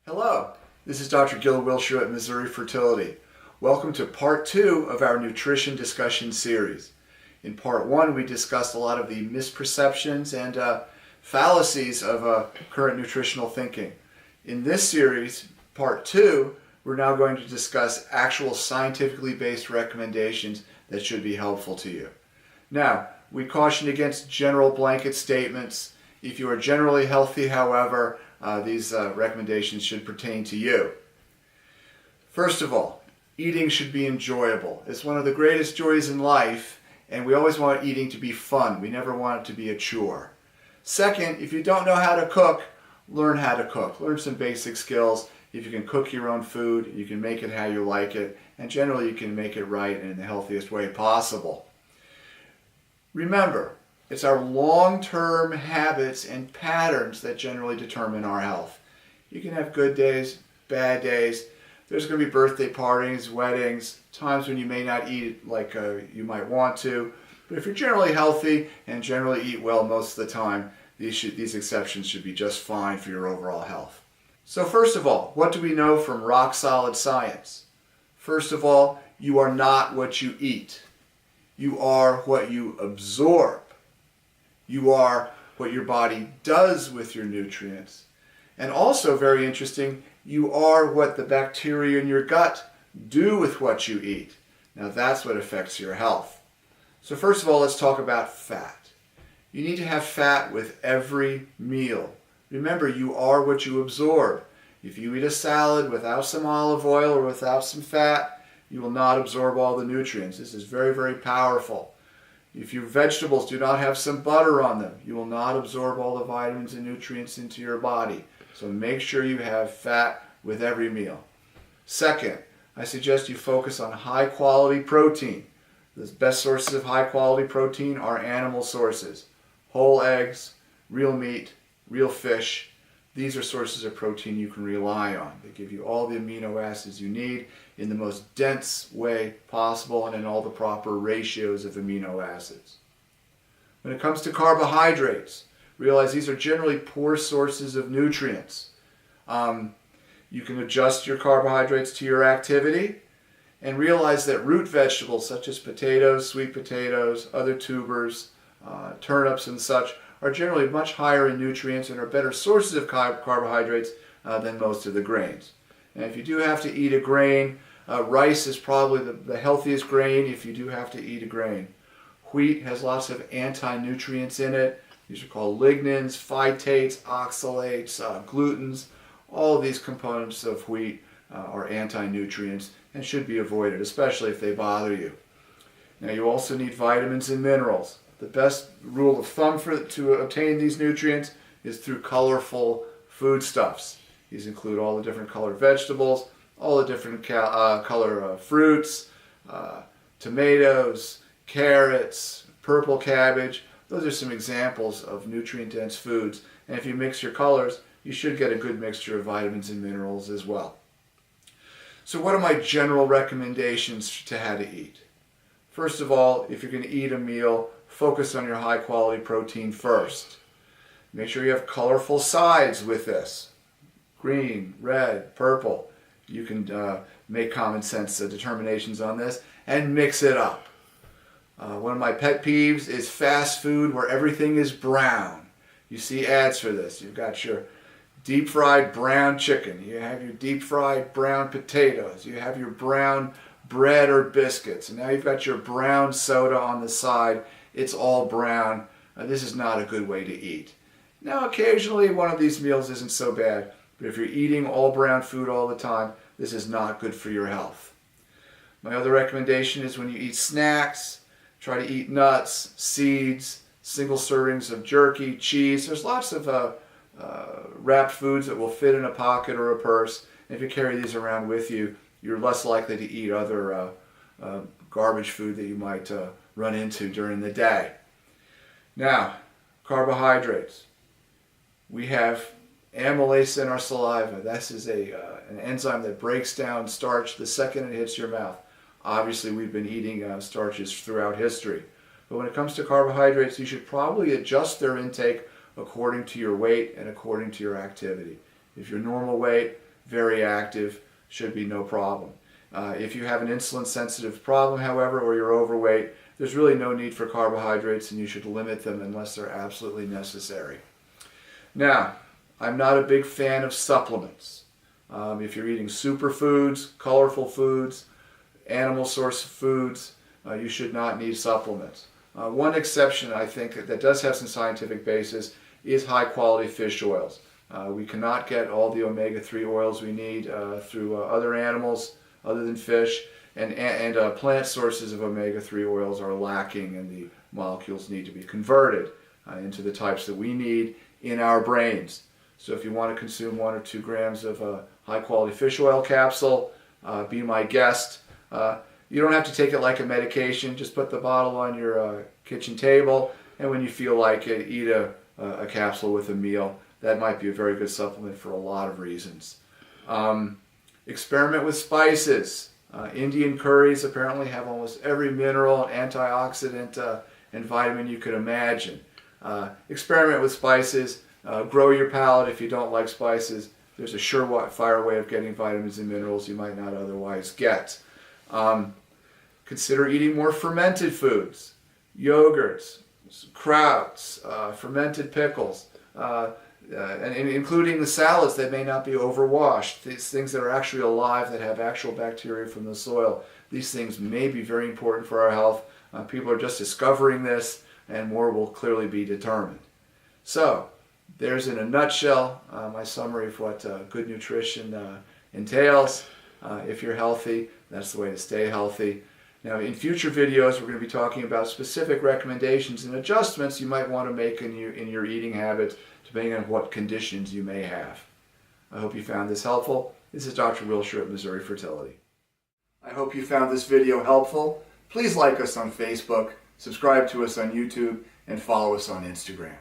Hello, this is Dr. Gil Wilshire at Missouri Fertility. Welcome to part 2 of our nutrition discussion series. In part 1, we discussed a lot of the misperceptions and fallacies of current nutritional thinking. In this series, part 2, we're now going to discuss actual scientifically based recommendations that should be helpful to you. Now, we caution against general blanket statements. If you are generally healthy, however, these recommendations should pertain to you. First of all, eating should be enjoyable. It's one of the greatest joys in life, and we always want eating to be fun. We never want it to be a chore. Second, if you don't know how to cook, learn how to cook. Learn some basic skills. If you can cook your own food, you can make it how you like it, and generally you can make it right and in the healthiest way possible. Remember, it's our long-term habits and patterns that generally determine our health. You can have good days, bad days. There's going to be birthday parties, weddings, times when you may not eat like you might want to. But if you're generally healthy and generally eat well most of the time, these exceptions should be just fine for your overall health. So first of all, what do we know from rock-solid science? First of all, you are not what you eat. You are what you absorb. You are what your body does with your nutrients. And also, very interesting, you are what the bacteria in your gut do with what you eat. Now that's what affects your health. So first of all, let's talk about fat. You need to have fat with every meal. Remember, you are what you absorb. If you eat a salad without some olive oil or without some fat, you will not absorb all the nutrients. This is very, very powerful. If your vegetables do not have some butter on them, you will not absorb all the vitamins and nutrients into your body. So make sure you have fat with every meal. Second, I suggest you focus on high quality protein. The best sources of high quality protein are animal sources. Whole eggs, real meat, real fish. These are sources of protein you can rely on. They give you all the amino acids you need in the most dense way possible and in all the proper ratios of amino acids. When it comes to carbohydrates, realize these are generally poor sources of nutrients. You can adjust your carbohydrates to your activity and realize that root vegetables such as potatoes, sweet potatoes, other tubers, turnips and such are generally much higher in nutrients and are better sources of carbohydrates than most of the grains. And if you do have to eat a grain, rice is probably the healthiest grain if you do have to eat a grain. Wheat has lots of anti-nutrients in it. These are called lignans, phytates, oxalates, glutens. All of these components of wheat are anti-nutrients and should be avoided, especially if they bother you. Now you also need vitamins and minerals. The best rule of thumb to obtain these nutrients is through colorful foodstuffs. These include all the different colored vegetables, all the different color fruits, tomatoes, carrots, purple cabbage. Those are some examples of nutrient-dense foods. And if you mix your colors, you should get a good mixture of vitamins and minerals as well. So what are my general recommendations to how to eat? First of all, if you're going to eat a meal, focus on your high-quality protein first. Make sure you have colorful sides with this. Green, red, purple. You can make common sense determinations on this and mix it up. One of my pet peeves is fast food where everything is brown. You see ads for this. You've got your deep-fried brown chicken. You have your deep-fried brown potatoes. You have your brown bread or biscuits. And now you've got your brown soda on the side. It's all brown. This is not a good way to eat. Now, occasionally one of these meals isn't so bad, but if you're eating all brown food all the time, this is not good for your health. My other recommendation is when you eat snacks, try to eat nuts, seeds, single servings of jerky, cheese. There's lots of wrapped foods that will fit in a pocket or a purse. And if you carry these around with you, you're less likely to eat other garbage food that you might run into during the day. Now, carbohydrates. We have amylase in our saliva. This is an enzyme that breaks down starch the second it hits your mouth. Obviously, we've been eating starches throughout history. But when it comes to carbohydrates, you should probably adjust their intake according to your weight and according to your activity. If you're normal weight, very active, should be no problem. If you have an insulin sensitive problem, however, or you're overweight, there's really no need for carbohydrates, and you should limit them unless they're absolutely necessary. Now, I'm not a big fan of supplements. If you're eating superfoods, colorful foods, animal source foods, you should not need supplements. One exception, I think, that does have some scientific basis is high quality fish oils. We cannot get all the omega-3 oils we need through other animals other than fish, and plant sources of omega-3 oils are lacking, and the molecules need to be converted into the types that we need in our brains. So if you want to consume 1 or 2 grams of a high quality fish oil capsule, be my guest. You don't have to take it like a medication. Just put the bottle on your kitchen table, and when you feel like it, eat a capsule with a meal. That might be a very good supplement for a lot of reasons. Experiment with spices. Indian curries apparently have almost every mineral, antioxidant, and vitamin you could imagine. Experiment with spices. Grow your palate if you don't like spices. There's a surefire way of getting vitamins and minerals you might not otherwise get. Consider eating more fermented foods, yogurts, krauts, fermented pickles, and including the salads that may not be overwashed, these things that are actually alive, that have actual bacteria from the soil. These things may be very important for our health. People are just discovering this, and more will clearly be determined. So, there's in a nutshell my summary of what good nutrition entails. If you're healthy, that's the way to stay healthy. Now, in future videos, we're going to be talking about specific recommendations and adjustments you might want to make in your eating habits, depending on what conditions you may have. I hope you found this helpful. This is Dr. Wilshire at Missouri Fertility. I hope you found this video helpful. Please like us on Facebook, subscribe to us on YouTube, and follow us on Instagram.